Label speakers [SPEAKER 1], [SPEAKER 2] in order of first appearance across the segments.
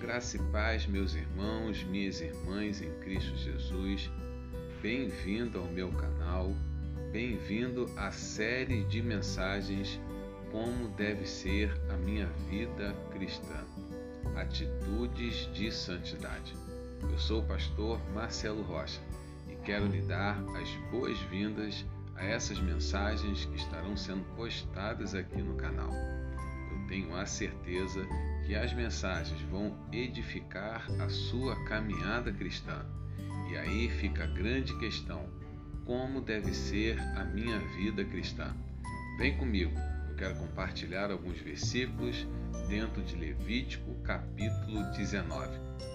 [SPEAKER 1] Graça e paz, meus irmãos, minhas irmãs em Cristo Jesus. Bem-vindo ao meu canal, bem-vindo à série de mensagens Como deve ser a minha vida cristã, Atitudes de Santidade. Eu sou o pastor Marcelo Rocha e quero lhe dar as boas-vindas a essas mensagens que estarão sendo postadas aqui no canal. Eu tenho a certeza que as mensagens vão edificar a sua caminhada cristã. E aí fica a grande questão: como deve ser a minha vida cristã? Vem comigo, eu quero compartilhar alguns versículos dentro de Levítico, capítulo 19.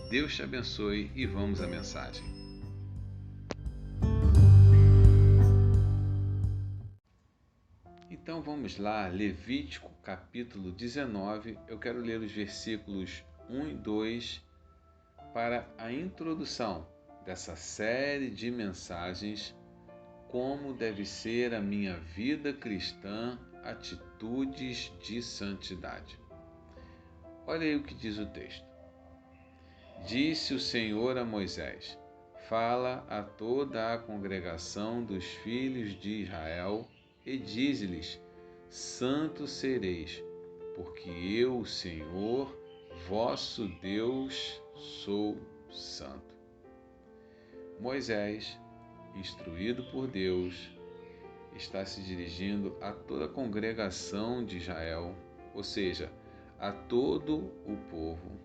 [SPEAKER 1] Deus te abençoe e vamos à mensagem. Então vamos lá, Levítico capítulo 19, eu quero ler os versículos 1 e 2 para a introdução dessa série de mensagens, Como deve ser a minha vida cristã, atitudes de santidade. Olha aí o que diz o texto. Disse o Senhor a Moisés: fala a toda a congregação dos filhos de Israel e dize-lhes: santos sereis, porque eu, o Senhor, vosso Deus, sou santo. Moisés, instruído por Deus, está se dirigindo a toda a congregação de Israel, ou seja, a todo o povo,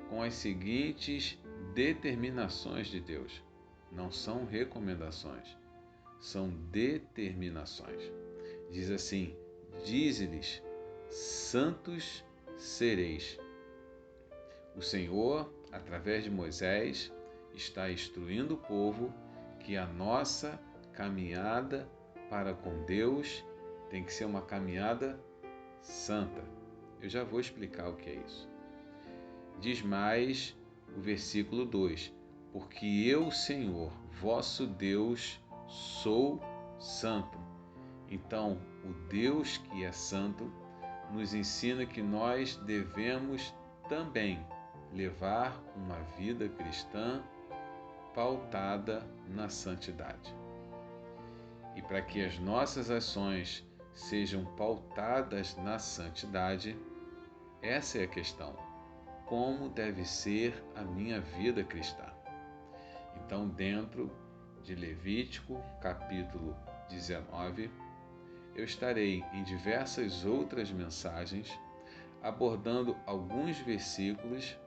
[SPEAKER 1] com as seguintes determinações de Deus. Não são recomendações, são determinações. Diz assim: dize-lhes, santos sereis. O Senhor, através de Moisés, está instruindo o povo que a nossa caminhada para com Deus tem que ser uma caminhada santa. Eu já vou explicar o que é isso. Diz mais o versículo 2: porque eu, Senhor, vosso Deus, sou santo. Então, o Deus que é santo nos ensina que nós devemos também levar uma vida cristã pautada na santidade. E para que as nossas ações sejam pautadas na santidade, essa é a questão: como deve ser a minha vida cristã? Então, dentro de Levítico, capítulo 19, eu estarei em diversas outras mensagens abordando alguns versículos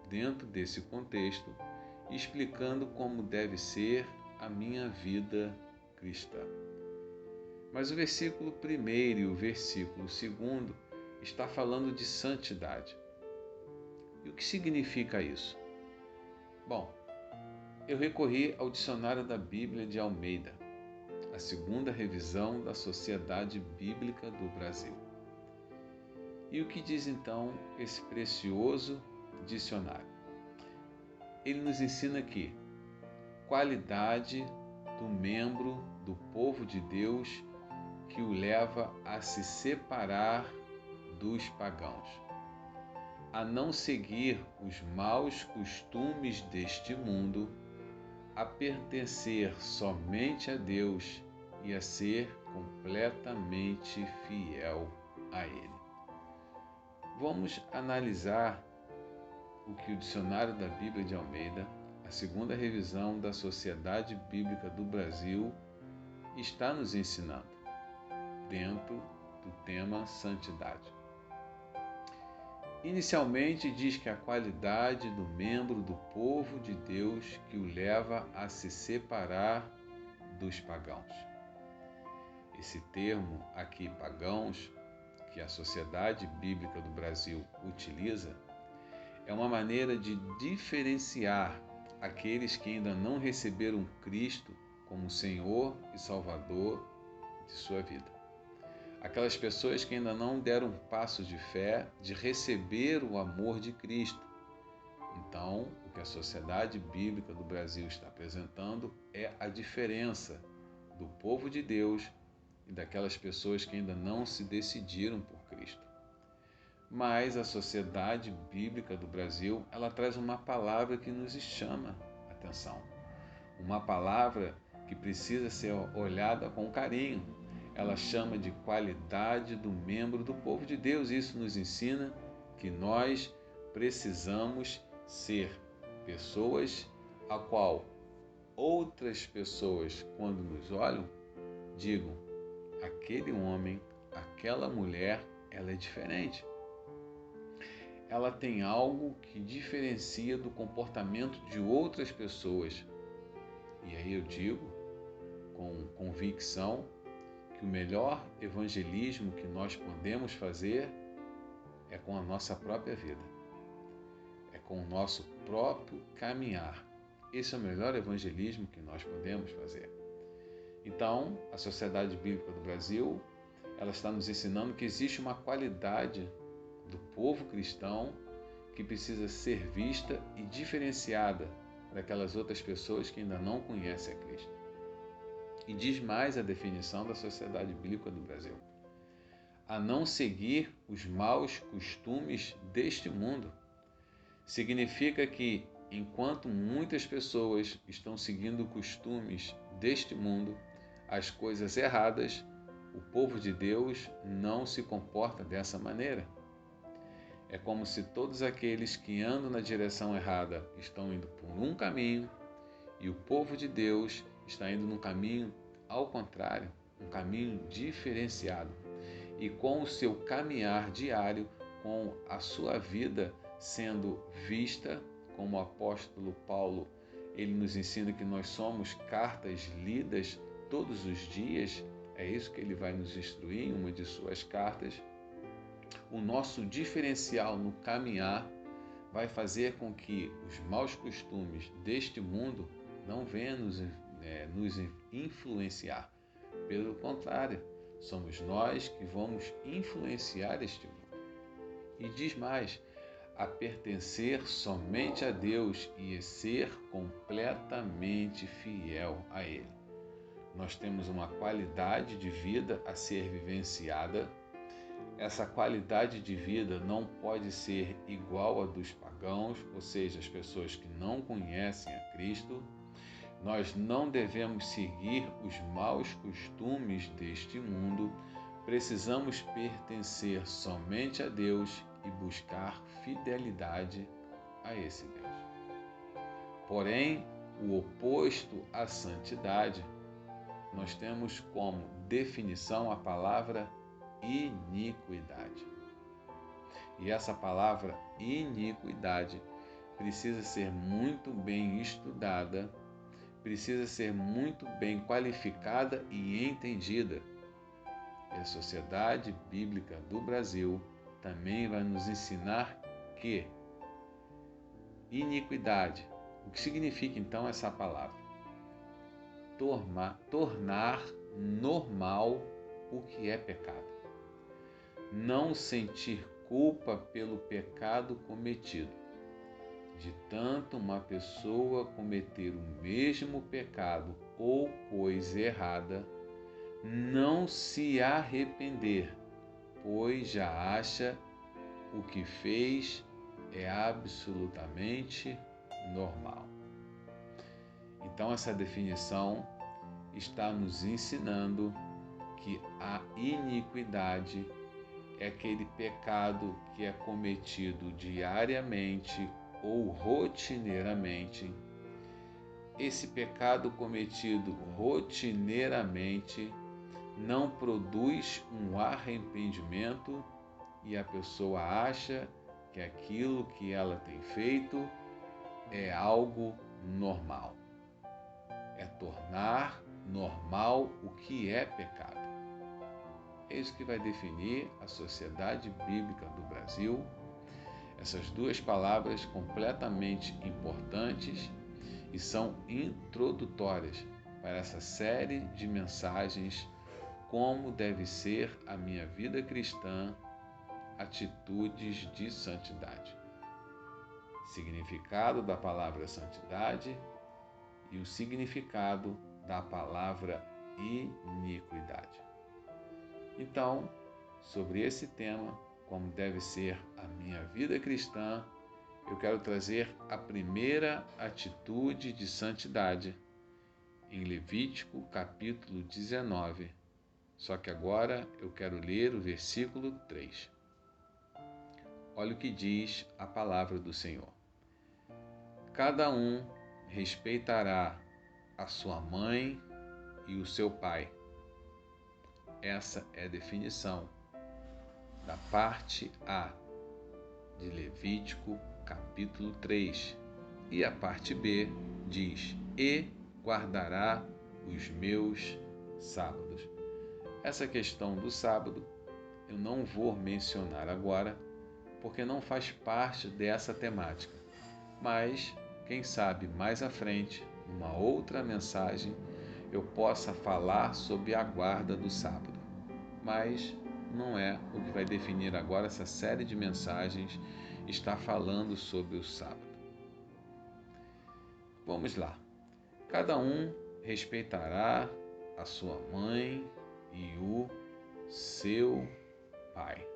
[SPEAKER 1] dentro desse contexto, explicando como deve ser a minha vida cristã. Mas o versículo 1 e o versículo 2 está falando de santidade. E o que significa isso? Bom, eu recorri ao dicionário da Bíblia de Almeida, a segunda revisão da Sociedade Bíblica do Brasil. E o que diz então esse precioso dicionário? Ele nos ensina que qualidade do membro do povo de Deus que o leva a se separar dos pagãos, a não seguir os maus costumes deste mundo, a pertencer somente a Deus e a ser completamente fiel a Ele. Vamos analisar o que o Dicionário da Bíblia de Almeida, a segunda revisão da Sociedade Bíblica do Brasil, está nos ensinando dentro do tema santidade. Inicialmente diz que a qualidade do membro do povo de Deus que o leva a se separar dos pagãos. Esse termo aqui, pagãos, que a Sociedade Bíblica do Brasil utiliza, é uma maneira de diferenciar aqueles que ainda não receberam Cristo como Senhor e Salvador de sua vida. Aquelas pessoas que ainda não deram um passo de fé de receber o amor de Cristo. Então, o que a Sociedade Bíblica do Brasil está apresentando é a diferença do povo de Deus e daquelas pessoas que ainda não se decidiram por Cristo. Mas a Sociedade Bíblica do Brasil, ela traz uma palavra que nos chama a atenção. Uma palavra que precisa ser olhada com carinho. Ela chama de qualidade do membro do povo de Deus. Isso nos ensina que nós precisamos ser pessoas a qual outras pessoas, quando nos olham, digam: aquele homem, aquela mulher, ela é diferente. Ela tem algo que diferencia do comportamento de outras pessoas. E aí eu digo, com convicção, que o melhor evangelismo que nós podemos fazer é com a nossa própria vida. É com o nosso próprio caminhar. Esse é o melhor evangelismo que nós podemos fazer. Então, a Sociedade Bíblica do Brasil, ela está nos ensinando que existe uma qualidade do povo cristão que precisa ser vista e diferenciada daquelas outras pessoas que ainda não conhecem a Cristo. E diz mais a definição da Sociedade Bíblica do Brasil: a não seguir os maus costumes deste mundo. Significa que, enquanto muitas pessoas estão seguindo costumes deste mundo, as coisas erradas, o povo de Deus não se comporta dessa maneira. É como se todos aqueles que andam na direção errada estão indo por um caminho e o povo de Deus está indo num caminho ao contrário, um caminho diferenciado. E com o seu caminhar diário, com a sua vida sendo vista, como o apóstolo Paulo, ele nos ensina que nós somos cartas lidas todos os dias, é isso que ele vai nos instruir em uma de suas cartas. O nosso diferencial no caminhar vai fazer com que os maus costumes deste mundo não venham nos influenciar. Pelo contrário, somos nós que vamos influenciar este mundo. E diz mais: a pertencer somente a Deus e ser completamente fiel a Ele. Nós temos uma qualidade de vida a ser vivenciada. Essa qualidade de vida não pode ser igual a dos pagãos, ou seja, as pessoas que não conhecem a Cristo. Nós não devemos seguir os maus costumes deste mundo. Precisamos pertencer somente a Deus e buscar fidelidade a esse Deus. Porém, o oposto à santidade, nós temos como definição a palavra iniquidade. E essa palavra iniquidade precisa ser muito bem estudada, precisa ser muito bem qualificada e entendida. E a Sociedade Bíblica do Brasil também vai nos ensinar que iniquidade, o que significa então essa palavra? Tornar normal o que é pecado. Não sentir culpa pelo pecado cometido. De tanto uma pessoa cometer o mesmo pecado ou coisa errada, não se arrepender, pois já acha o que fez é absolutamente normal. Então essa definição está nos ensinando que a iniquidade é aquele pecado que é cometido diariamente ou rotineiramente. Esse pecado cometido rotineiramente não produz um arrependimento e a pessoa acha que aquilo que ela tem feito é algo normal. É tornar normal o que é pecado. É isso que vai definir a Sociedade Bíblica do Brasil. Essas duas palavras completamente importantes e são introdutórias para essa série de mensagens: como deve ser a minha vida cristã, atitudes de santidade. Significado da palavra santidade e o significado da palavra iniquidade. Então, sobre esse tema, como deve ser a minha vida cristã, eu quero trazer a primeira atitude de santidade em Levítico capítulo 19. Só que agora eu quero ler o versículo 3. Olha o que diz a palavra do Senhor. Cada um respeitará a sua mãe e o seu pai. Essa é a definição da parte A de Levítico capítulo 3. E a parte B diz: e guardará os meus sábados. Essa questão do sábado eu não vou mencionar agora, porque não faz parte dessa temática. Mas, quem sabe mais à frente, numa outra mensagem, eu possa falar sobre a guarda do sábado. Mas não é o que vai definir agora. Essa série de mensagens está falando sobre o sábado. Vamos lá. Cada um respeitará a sua mãe e o seu pai.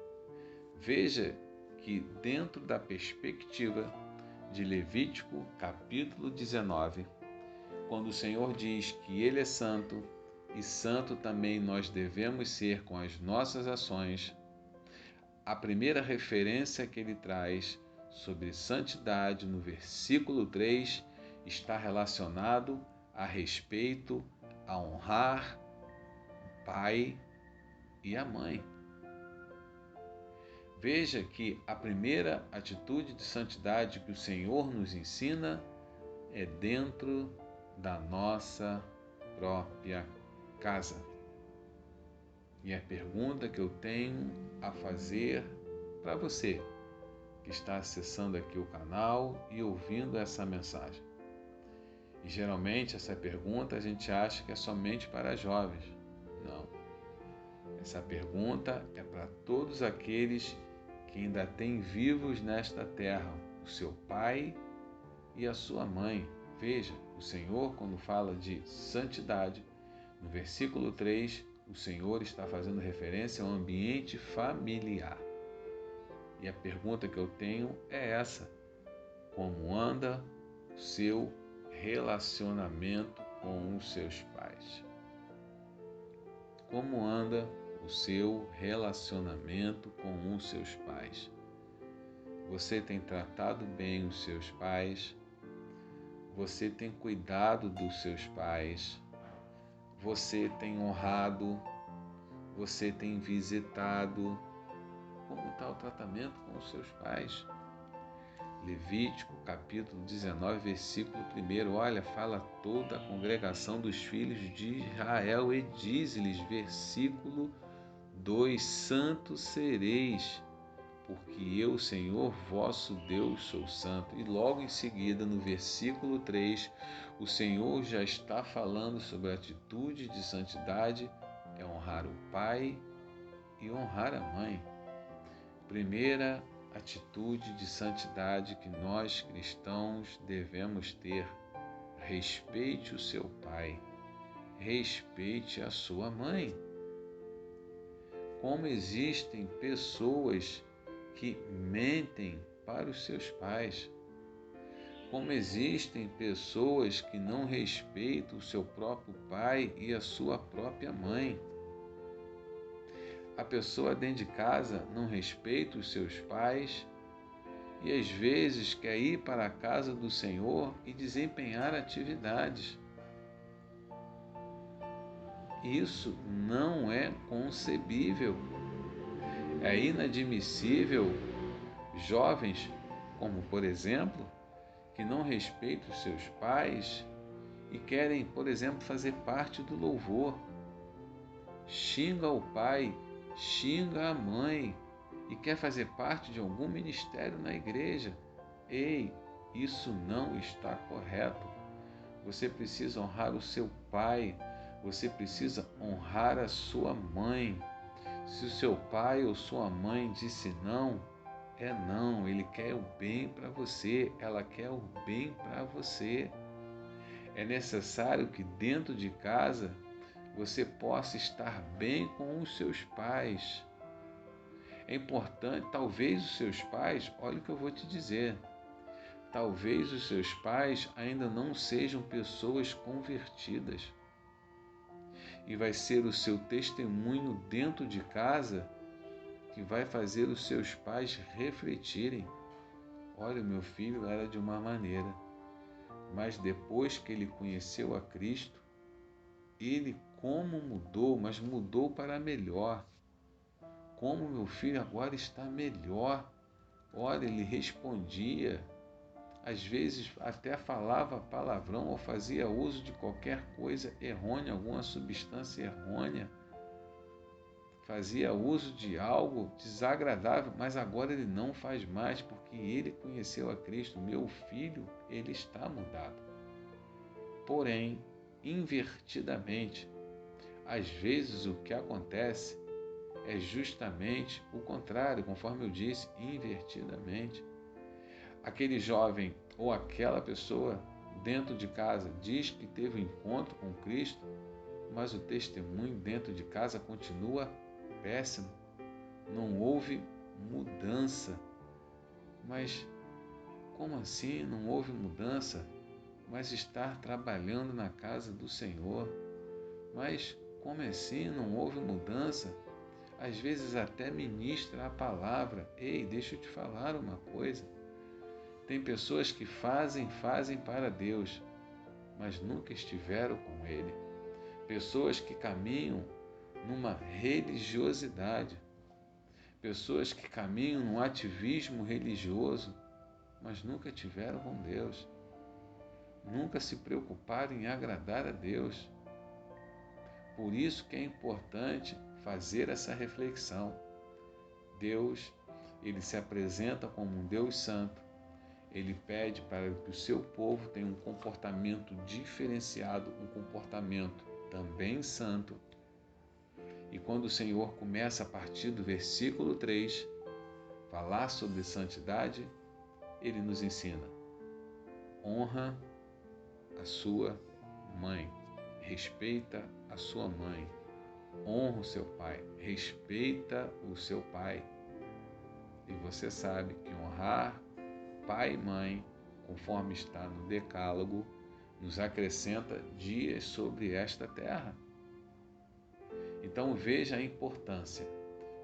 [SPEAKER 1] Veja que dentro da perspectiva de Levítico capítulo 19, quando o Senhor diz que Ele é santo, e santo também nós devemos ser com as nossas ações, a primeira referência que Ele traz sobre santidade no versículo 3 está relacionado a respeito a honrar o pai e a mãe. Veja que a primeira atitude de santidade que o Senhor nos ensina é dentro da nossa própria casa. E a pergunta que eu tenho a fazer para você que está acessando aqui o canal e ouvindo essa mensagem. E geralmente essa pergunta a gente acha que é somente para jovens. Não. Essa pergunta é para todos aqueles que ainda têm vivos nesta terra o seu pai e a sua mãe. Veja, o Senhor, quando fala de santidade, no versículo 3, o Senhor está fazendo referência ao ambiente familiar. E a pergunta que eu tenho é essa: como anda o seu relacionamento com os seus pais? Como anda o seu relacionamento com os seus pais? Você tem tratado bem os seus pais? Você tem cuidado dos seus pais? Você tem honrado? Você tem visitado? Como está o tratamento com os seus pais? Levítico capítulo 19, versículo 1, olha, fala toda a congregação dos filhos de Israel e diz-lhes, versículo 2, santos sereis, porque eu, Senhor, vosso Deus, sou santo. E logo em seguida, no versículo 3, o Senhor já está falando sobre a atitude de santidade, é honrar o pai e honrar a mãe. Primeira atitude de santidade que nós cristãos devemos ter: respeite o seu pai, respeite a sua mãe. Como existem pessoas que mentem para os seus pais, como existem pessoas que não respeitam o seu próprio pai e a sua própria mãe. A pessoa dentro de casa não respeita os seus pais e às vezes quer ir para a casa do Senhor e desempenhar atividades. Isso não é concebível. É inadmissível jovens, como por exemplo, que não respeitam os seus pais e querem, por exemplo, fazer parte do louvor. Xinga o pai, xinga a mãe e quer fazer parte de algum ministério na igreja. Ei, isso não está correto. Você precisa honrar o seu pai, você precisa honrar a sua mãe. Se o seu pai ou sua mãe disse não, é não. Ele quer o bem para você, ela quer o bem para você. É necessário que dentro de casa você possa estar bem com os seus pais. É importante, talvez os seus pais, olha o que eu vou te dizer, talvez os seus pais ainda não sejam pessoas convertidas. E vai ser o seu testemunho dentro de casa que vai fazer os seus pais refletirem. Olha, o meu filho era de uma maneira, mas depois que ele conheceu a Cristo, ele como mudou, mas mudou para melhor. Como meu filho agora está melhor. Olha, ele respondia, às vezes até falava palavrão ou fazia uso de qualquer coisa errônea, alguma substância errônea. Fazia uso de algo desagradável, mas agora ele não faz mais, porque ele conheceu a Cristo. Meu filho, ele está mudado. Porém, invertidamente, às vezes o que acontece é justamente o contrário, conforme eu disse, invertidamente. Aquele jovem ou aquela pessoa dentro de casa diz que teve um encontro com Cristo, mas o testemunho dentro de casa continua péssimo. Não houve mudança. Mas como assim não houve mudança? Mas estar trabalhando na casa do Senhor. Mas como assim não houve mudança? Às vezes até ministra a palavra. Ei, deixa eu te falar uma coisa. Tem pessoas que fazem para Deus, mas nunca estiveram com Ele. Pessoas que caminham numa religiosidade. Pessoas que caminham num ativismo religioso, mas nunca tiveram com Deus. Nunca se preocuparam em agradar a Deus. Por isso que é importante fazer essa reflexão. Deus, ele se apresenta como um Deus santo. Ele pede para que o seu povo tenha um comportamento diferenciado, um comportamento também santo. E quando o Senhor começa a partir do versículo 3, falar sobre santidade, ele nos ensina: honra a sua mãe, respeita a sua mãe, honra o seu pai, respeita o seu pai. E você sabe que honrar pai e mãe, conforme está no Decálogo, nos acrescenta dias sobre esta terra. Então veja a importância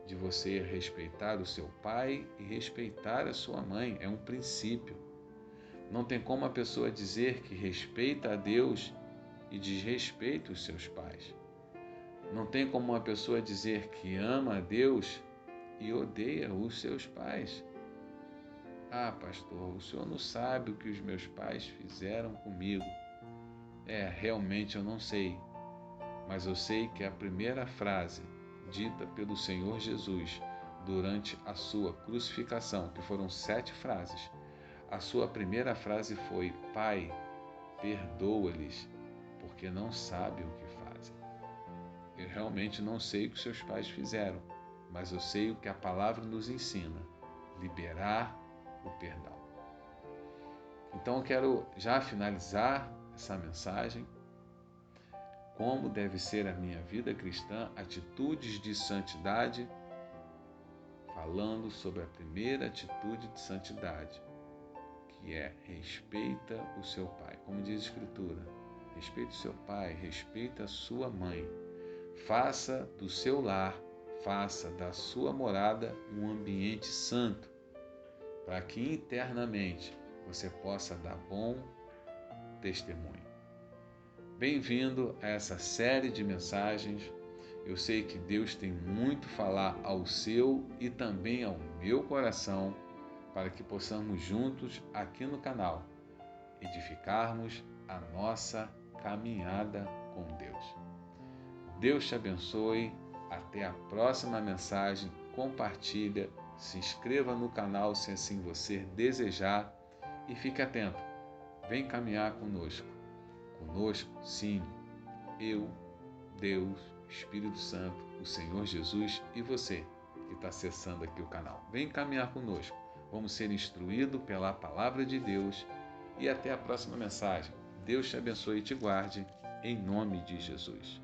[SPEAKER 1] de você respeitar o seu pai e respeitar a sua mãe. É um princípio. Não tem como a pessoa dizer que respeita a Deus e desrespeita os seus pais. Não tem como uma pessoa dizer que ama a Deus e odeia os seus pais. Ah, pastor, o senhor não sabe o que os meus pais fizeram comigo. Realmente eu não sei. Mas eu sei que a primeira frase dita pelo Senhor Jesus durante a sua crucificação, que foram 7 frases, a sua primeira frase foi: Pai, perdoa-lhes, porque não sabem o que fazem. Eu realmente não sei o que seus pais fizeram, mas eu sei o que a palavra nos ensina: liberar o perdão. Então eu quero já finalizar essa mensagem. Como deve ser a minha vida cristã, atitudes de santidade, falando sobre a primeira atitude de santidade, que é respeita o seu pai. Como diz a Escritura, respeita o seu pai, respeita a sua mãe. Faça do seu lar, faça da sua morada um ambiente santo, para que internamente você possa dar bom testemunho. Bem-vindo a essa série de mensagens. Eu sei que Deus tem muito a falar ao seu e também ao meu coração, para que possamos juntos aqui no canal edificarmos a nossa caminhada com Deus. Deus te abençoe. Até a próxima mensagem. Compartilha, se inscreva no canal se assim você desejar e fique atento. Vem caminhar conosco. Conosco, sim, eu, Deus, Espírito Santo, o Senhor Jesus e você que está acessando aqui o canal. Vem caminhar conosco. Vamos ser instruídos pela palavra de Deus e até a próxima mensagem. Deus te abençoe e te guarde, em nome de Jesus.